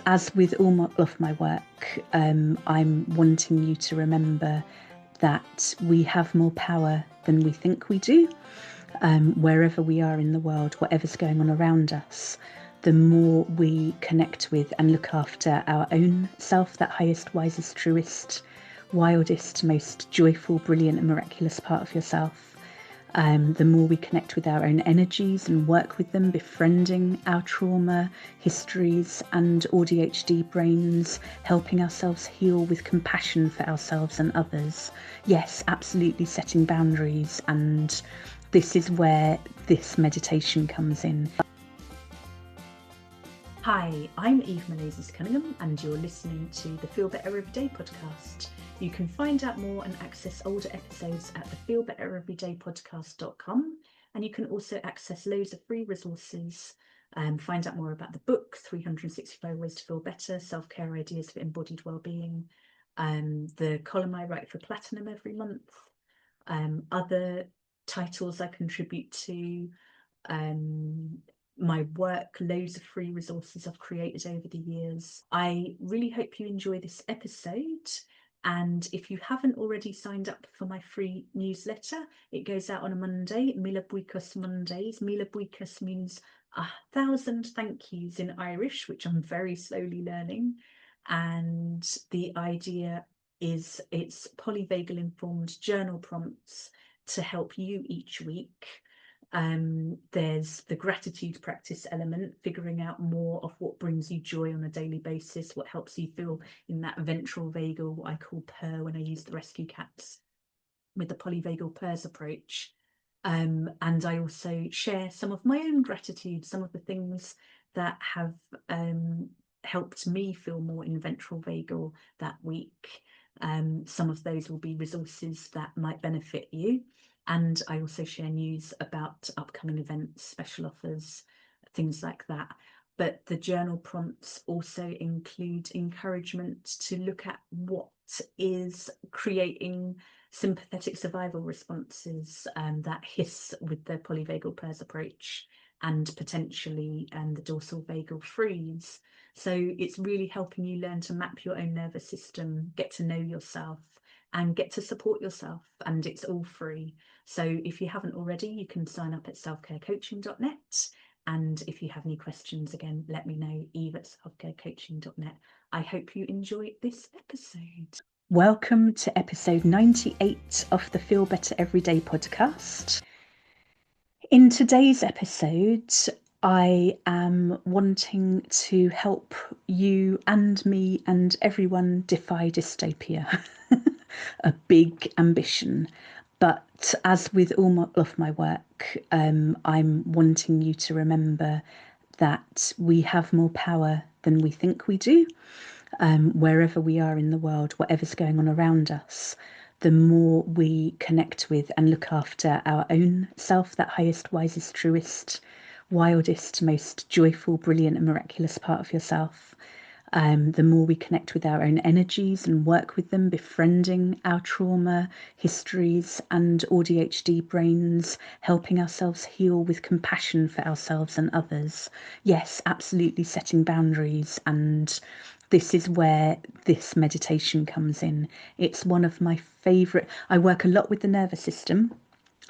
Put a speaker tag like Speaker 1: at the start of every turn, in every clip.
Speaker 1: As with of my work, I'm wanting you to remember that we have more power than we think we do. Wherever we are in the world, whatever's going on around us, the more we connect with and look after our own self, that highest, wisest, truest, wildest, most joyful, brilliant, and miraculous part of yourself, the more we connect with our own energies and work with them, befriending our trauma, histories, and AuDHD brains, helping ourselves heal with compassion for ourselves and others. Yes, absolutely setting boundaries. And this is where this meditation comes in. Hi, I'm Eve Menezes Cunningham, and you're listening to the Feel Better Everyday podcast. You can find out more and access older episodes at the feelbettereverydaypodcast.com, and you can also access loads of free resources, find out more about the book 365 Ways to Feel Better, Self-Care Ideas for Embodied Wellbeing, the column I write for Platinum every month, other titles I contribute to, my work, loads of free resources I've created over the years. I really hope you enjoy this episode. And if you haven't already signed up for my free newsletter, it goes out on a Monday, Mille Buikos Mondays. Mille Buikos means 1,000 thank yous in Irish, which I'm very slowly learning. And the idea is it's polyvagal informed journal prompts to help you each week. There's the gratitude practice element, figuring out more of what brings you joy on a daily basis, what helps you feel in that ventral vagal, what I call purr when I use the rescue cats with the polyvagal purrs approach. And I also share some of my own gratitude, some of the things that have helped me feel more in ventral vagal that week. Some of those will be resources that might benefit you. And I also share news about upcoming events, special offers, things like that. But the journal prompts also include encouragement to look at what is creating sympathetic survival responses that hiss with the polyvagal purrs approach, and potentially the dorsal vagal freeze. So it's really helping you learn to map your own nervous system, get to know yourself, and get to support yourself, and it's all free. So if you haven't already, you can sign up at selfcarecoaching.net. And if you have any questions, again, let me know, eve at selfcarecoaching.net. I hope you enjoy this episode. Welcome to episode 98 of the Feel Better Everyday podcast. In today's episode, I am wanting to help you and me and everyone defy dystopia. A big ambition. But as with of my work, I'm wanting you to remember that we have more power than we think we do. Wherever we are in the world, whatever's going on around us, the more we connect with and look after our own self, that highest, wisest, truest, wildest, most joyful, brilliant, and miraculous part of yourself, the more we connect with our own energies and work with them, befriending our trauma, histories, and AuDHD brains, helping ourselves heal with compassion for ourselves and others. Yes, absolutely setting boundaries. And this is where this meditation comes in. It's one of my favorite. I work a lot with the nervous system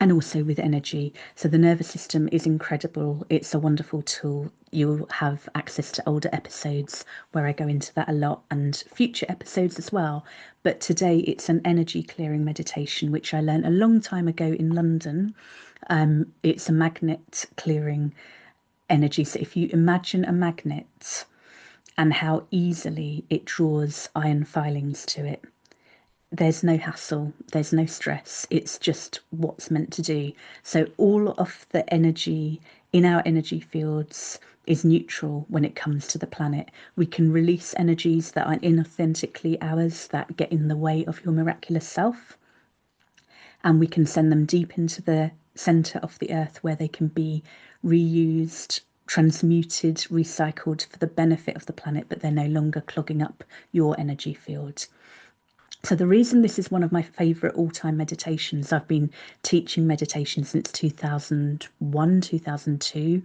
Speaker 1: and also with energy. So the nervous system is incredible. It's a wonderful tool. You'll have access to older episodes where I go into that a lot, and future episodes as well. But today it's an energy clearing meditation, which I learned a long time ago in London. It's a magnet clearing energy. So if you imagine a magnet and how easily it draws iron filings to it, there's no hassle, there's no stress, it's just what's meant to do. So all of the energy in our energy fields is neutral when it comes to the planet. We can release energies that are inauthentically ours, that get in the way of your miraculous self, and we can send them deep into the center of the earth where they can be reused, transmuted, recycled for the benefit of the planet, but they're no longer clogging up your energy field. So the reason this is one of my favourite all-time meditations, I've been teaching meditation since 2001, 2002.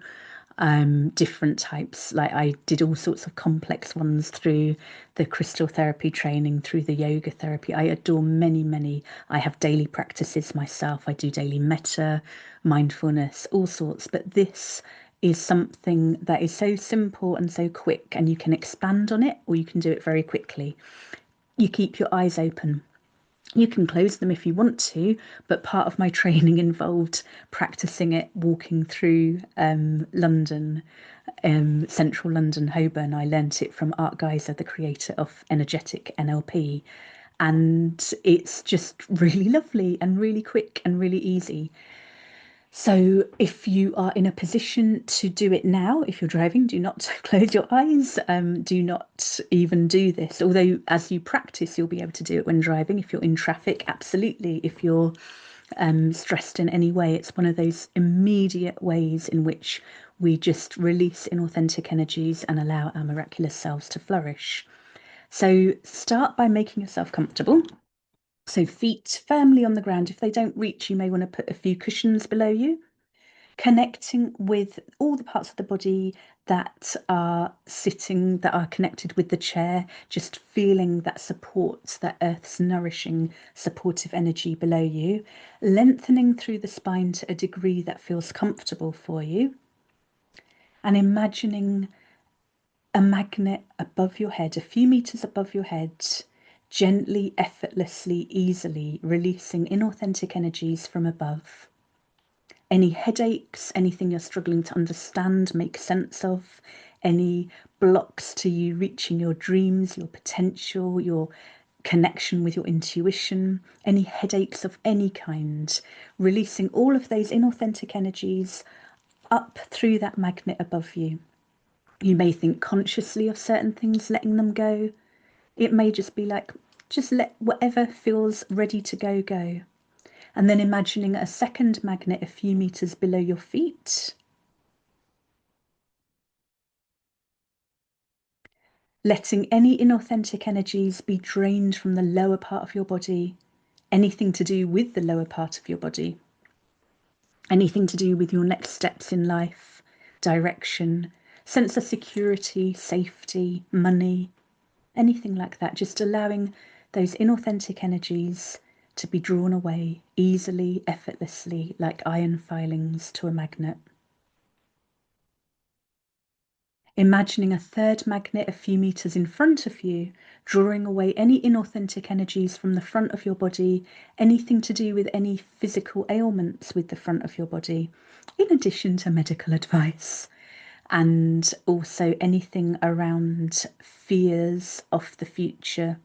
Speaker 1: different types. Like I did all sorts of complex ones through the crystal therapy training, through the yoga therapy. I adore many. I have daily practices myself. I do daily metta, mindfulness, all sorts. But this is something that is so simple and so quick, and you can expand on it or you can do it very quickly. You keep your eyes open. You can close them if you want to, but part of my training involved practicing it walking through London, central London, Holborn. I learnt it from Art Geiser, the creator of energetic NLP. And it's just really lovely and really quick and really easy. So if you are in a position to do it now, if you're driving, do not close your eyes. Do not even do this. Although as you practice, you'll be able to do it when driving. If you're in traffic, absolutely. If you're stressed in any way, it's one of those immediate ways in which we just release inauthentic energies and allow our miraculous selves to flourish. So start by making yourself comfortable. So feet firmly on the ground. If they don't reach, you may want to put a few cushions below you. Connecting with all the parts of the body that are sitting, that are connected with the chair, just feeling that support, that earth's nourishing, supportive energy below you, lengthening through the spine to a degree that feels comfortable for you, and imagining a magnet above your head, a few meters above your head, gently, effortlessly, easily releasing inauthentic energies from above. Any headaches, anything you're struggling to understand, make sense of, any blocks to you reaching your dreams, your potential, your connection with your intuition, any headaches of any kind, releasing all of those inauthentic energies up through that magnet above you. You may think consciously of certain things, letting them go. It may just be like, just let whatever feels ready to go, go. And then imagining a second magnet a few meters below your feet. Letting any inauthentic energies be drained from the lower part of your body, anything to do with the lower part of your body, anything to do with your next steps in life, direction, sense of security, safety, money, anything like that. Just allowing those inauthentic energies to be drawn away easily, effortlessly, like iron filings to a magnet. Imagining a third magnet a few meters in front of you, drawing away any inauthentic energies from the front of your body, anything to do with any physical ailments with the front of your body, in addition to medical advice. And also anything around fears of the future,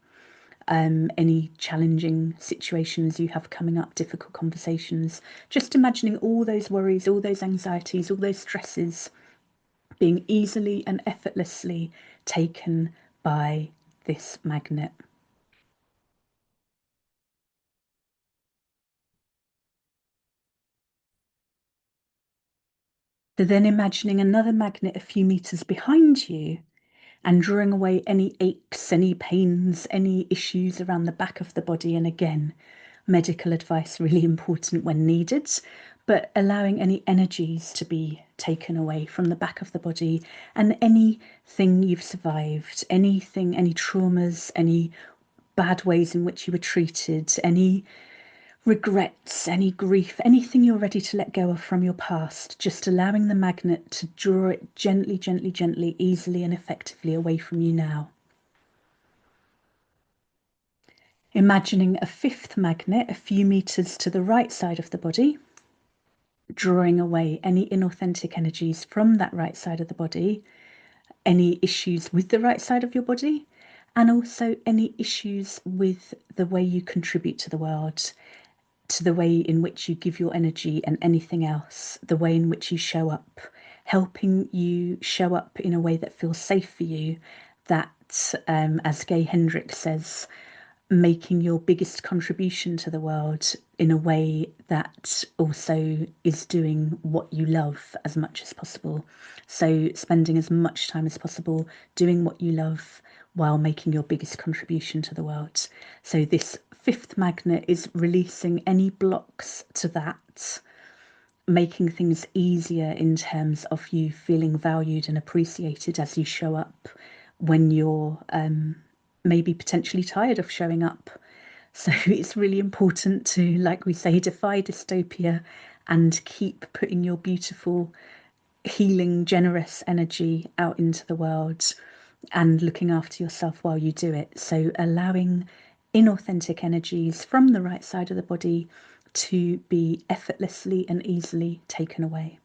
Speaker 1: any challenging situations you have coming up, difficult conversations. Just imagining all those worries, all those anxieties, all those stresses being easily and effortlessly taken by this magnet. So then imagining another magnet a few meters behind you and drawing away any aches, any pains, any issues around the back of the body. And again, medical advice really important when needed, but allowing any energies to be taken away from the back of the body and anything you've survived, anything, any traumas, any bad ways in which you were treated, any regrets, any grief, anything you're ready to let go of from your past, just allowing the magnet to draw it gently, gently, gently, easily and effectively away from you now. Imagining a fifth magnet a few meters to the right side of the body, drawing away any inauthentic energies from that right side of the body, any issues with the right side of your body, and also any issues with the way you contribute to the world, to the way in which you give your energy and anything else, the way in which you show up, helping you show up in a way that feels safe for you, that, as Gay Hendricks says, making your biggest contribution to the world in a way that also is doing what you love as much as possible. So spending as much time as possible doing what you love while making your biggest contribution to the world. So this fifth magnet is releasing any blocks to that, making things easier in terms of you feeling valued and appreciated as you show up when you're maybe potentially tired of showing up. So it's really important to, like we say, defy dystopia and keep putting your beautiful, healing, generous energy out into the world and looking after yourself while you do it. So allowing inauthentic energies from the right side of the body to be effortlessly and easily taken away.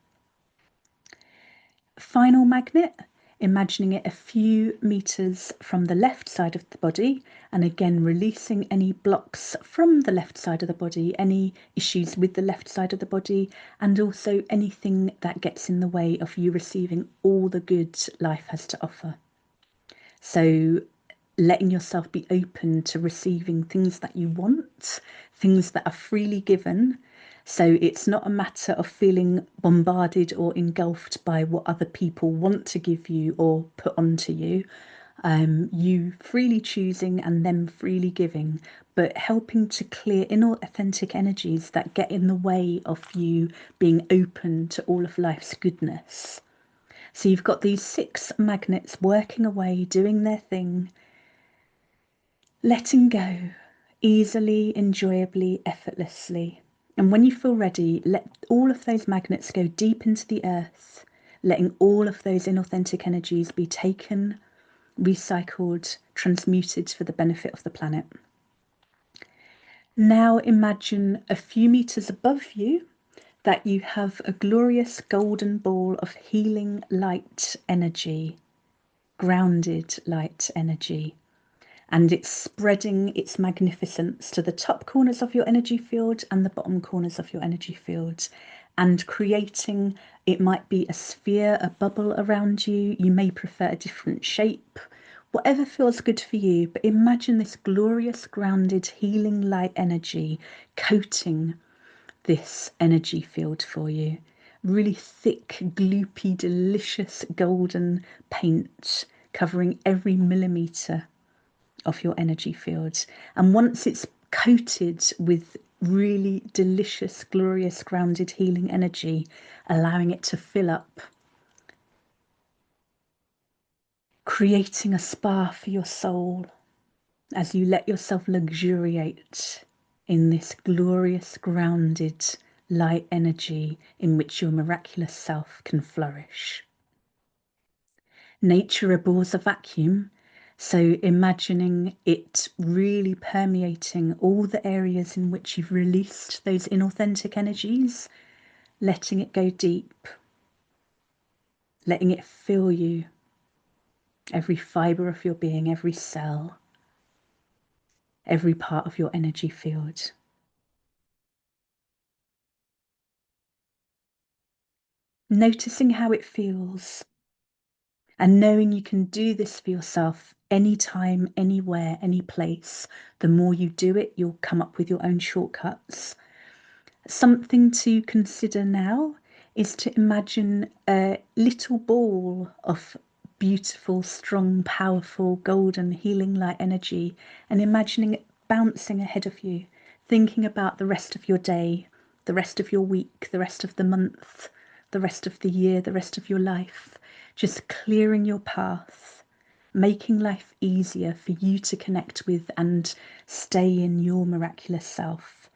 Speaker 1: Final magnet, imagining it a few meters from the left side of the body, and again releasing any blocks from the left side of the body, any issues with the left side of the body, and also anything that gets in the way of you receiving all the good life has to offer. So letting yourself be open to receiving things that you want, things that are freely given. So it's not a matter of feeling bombarded or engulfed by what other people want to give you or put onto you. You freely choosing and them freely giving, but helping to clear inauthentic energies that get in the way of you being open to all of life's goodness. So you've got these 6 magnets working away, doing their thing, letting go easily, enjoyably, effortlessly. And when you feel ready, let all of those magnets go deep into the earth, letting all of those inauthentic energies be taken, recycled, transmuted for the benefit of the planet. Now imagine a few meters above you that you have a glorious golden ball of healing light energy, grounded light energy. And it's spreading its magnificence to the top corners of your energy field and the bottom corners of your energy field, and creating, it might be a sphere, a bubble around you. You may prefer a different shape, whatever feels good for you. But imagine this glorious, grounded, healing light energy coating this energy field for you. Really thick, gloopy, delicious golden paint covering every millimetre of your energy field. And once it's coated with really delicious, glorious, grounded, healing energy, allowing it to fill up, creating a spa for your soul as you let yourself luxuriate in this glorious, grounded, light energy in which your miraculous self can flourish. Nature abhors a vacuum, so imagining it really permeating all the areas in which you've released those inauthentic energies, letting it go deep, letting it fill you, every fibre of your being, every cell, every part of your energy field. Noticing how it feels and knowing you can do this for yourself anytime, anywhere, any place. The more you do it, you'll come up with your own shortcuts. Something to consider now is to imagine a little ball of beautiful, strong, powerful, golden, healing light energy, and imagining it bouncing ahead of you, thinking about the rest of your day, the rest of your week, the rest of the month, the rest of the year, the rest of your life, just clearing your path, making life easier for you to connect with and stay in your miraculous self,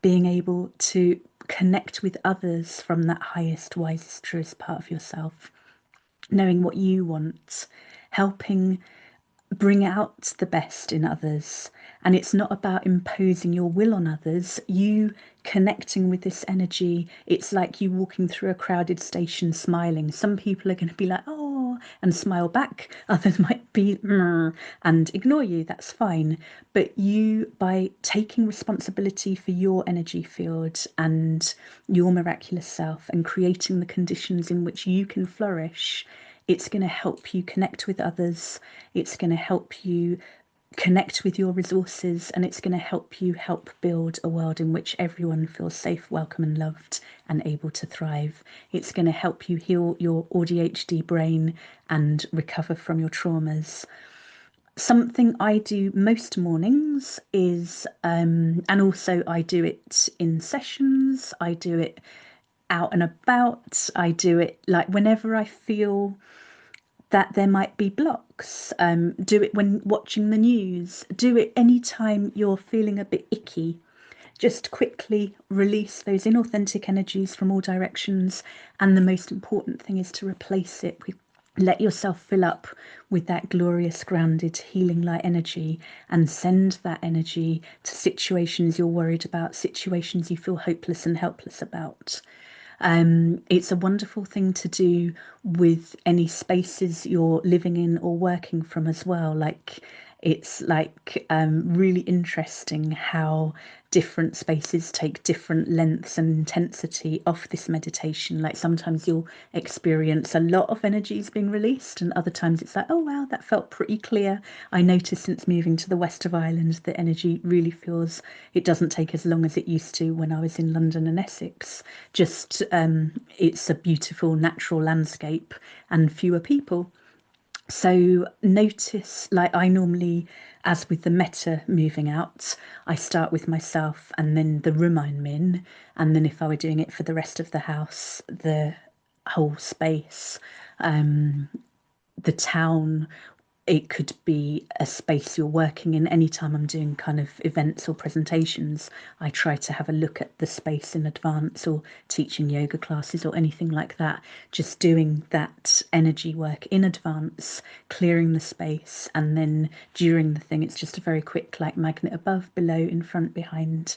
Speaker 1: being able to connect with others from that highest, wisest, truest part of yourself, knowing what you want, helping bring out the best in others. And it's not about imposing your will on others, you connecting with this energy. It's like you walking through a crowded station smiling. Some people are going to be like, oh, and smile back. Others might be and ignore you. That's fine. But you, by taking responsibility for your energy field and your miraculous self and creating the conditions in which you can flourish, it's going to help you connect with others. It's going to help you connect with your resources, and it's going to help you help build a world in which everyone feels safe, welcome and loved and able to thrive. It's going to help you heal your AuDHD brain and recover from your traumas. Something I do most mornings is, and also I do it in sessions, I do it out and about. I do it like whenever I feel that there might be blocks. Do it when watching the news. Do it anytime you're feeling a bit icky. Just quickly release those inauthentic energies from all directions. And the most important thing is to replace it with, let yourself fill up with that glorious, grounded, healing light energy, and send that energy to situations you're worried about, situations you feel hopeless and helpless about. It's a wonderful thing to do with any spaces you're living in or working from as well. Like, it's like really interesting how different spaces take different lengths and intensity of this meditation. Like, sometimes you'll experience a lot of energies being released, and other times it's like, oh wow, that felt pretty clear. I noticed since moving to the west of Ireland, the energy really feels, it doesn't take as long as it used to when I was in London and Essex. Just it's a beautiful natural landscape and fewer people. So notice, like I normally, as with the meta moving out, I start with myself and then the room I'm in. And then if I were doing it for the rest of the house, the whole space, the town, it could be a space you're working in. Anytime I'm doing kind of events or presentations, I try to have a look at the space in advance, or teaching yoga classes or anything like that. Just doing that energy work in advance, clearing the space, and then during the thing, it's just a very quick, like, magnet above, below, in front, behind,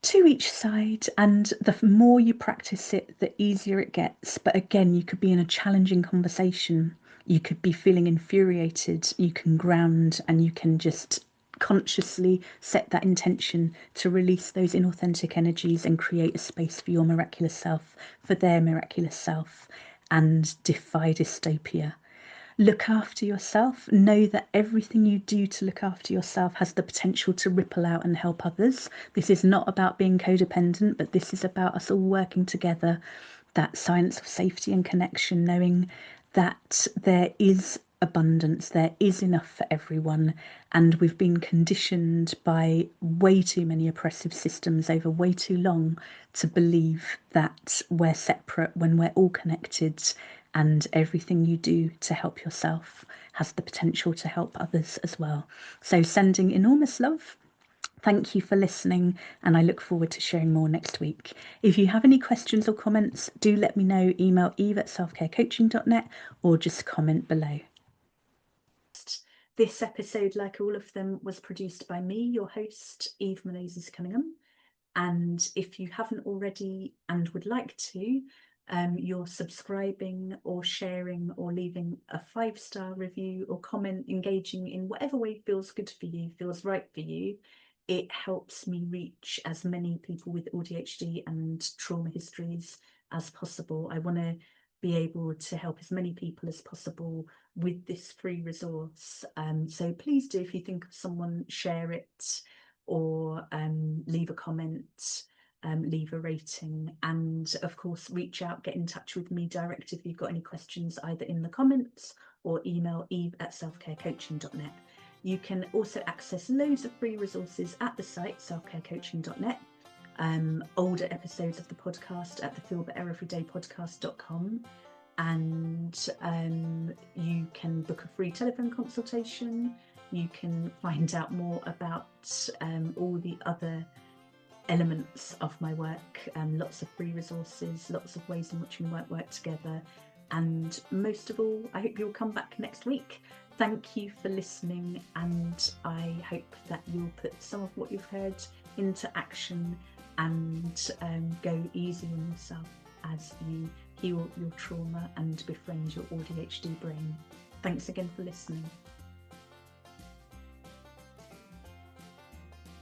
Speaker 1: to each side. And the more you practice it, the easier it gets. But again, you could be in a challenging conversation, you could be feeling infuriated, you can ground and you can just consciously set that intention to release those inauthentic energies and create a space for your miraculous self, for their miraculous self, and defy dystopia. Look after yourself. Know that everything you do to look after yourself has the potential to ripple out and help others. This is not about being codependent, but this is about us all working together. That science of safety and connection, knowing that there is abundance, there is enough for everyone, and we've been conditioned by way too many oppressive systems over way too long to believe that we're separate when we're all connected, and everything you do to help yourself has the potential to help others as well. So, sending enormous love. Thank you for listening, and I look forward to sharing more next week. If you have any questions or comments, do let me know. Email eve@selfcarecoaching.net or just comment below. This episode, like all of them, was produced by me, your host, Eve Menezes-Cunningham. And if you haven't already and would like to, you're subscribing or sharing or leaving a 5-star review or comment, engaging in whatever way feels good for you, feels right for you. It helps me reach as many people with AuDHD and trauma histories as possible. I want to be able to help as many people as possible with this free resource. So please do, if you think of someone, share it, or leave a comment, leave a rating, and of course reach out, get in touch with me direct if you've got any questions, either in the comments or email eve@selfcarecoaching.net. You can also access loads of free resources at the site selfcarecoaching.net, older episodes of the podcast at the feelbettereverydaypodcast.com, and you can book a free telephone consultation. You can find out more about all the other elements of my work, lots of free resources, lots of ways in which we might work together. And most of all, I hope you'll come back next week. Thank you for listening, and I hope that you'll put some of what you've heard into action and go easy on yourself as you heal your trauma and befriend your AuDHD brain. Thanks again for listening.